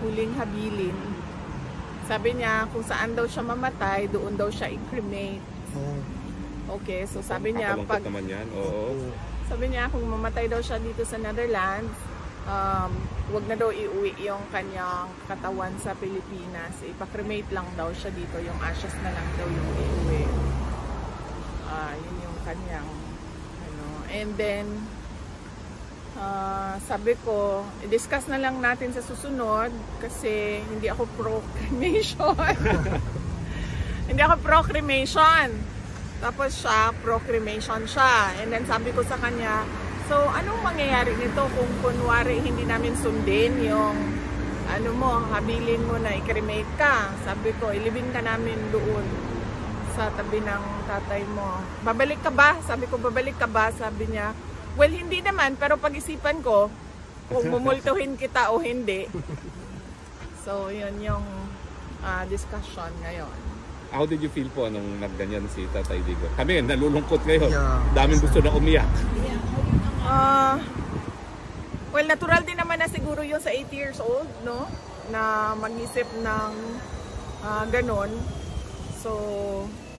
huling habilin. Sabi niya kung saan daw siya mamatay, doon daw siya i-cremate. Okay, so sabi niya pag naman yan. Oo. Sabi niya kung mamatay daw siya dito sa Netherlands, wag na daw iuwi yung kanyang katawan sa Pilipinas. Ipa-cremate lang daw siya dito, yung ashes na lang daw yung iuwi. Yun yung kanyang ano. And then sabi ko, i-discuss na lang natin sa susunod kasi hindi ako pro-cremation. Hindi ako pro-cremation. Tapos siya, pro-cremation siya. And then sabi ko sa kanya, so anong mangyayari nito kung kunwari hindi namin sundin yung ano mo, habilin mo na i-cremate ka? Sabi ko, ilibing ka namin doon sa tabi ng tatay mo. Babalik ka ba? Sabi ko, babalik ka ba? Sabi niya, well, hindi naman, pero pag-isipan ko kung mumultuhin kita o hindi. So, yun yung discussion ngayon. How did you feel po nung nagganyan si Tatay Digong? Kami, nalulungkot ngayon. Daming gusto na umiyak. Well, natural din naman na siguro yung sa 80 years old, no? Na mag-isip ng ganon. So,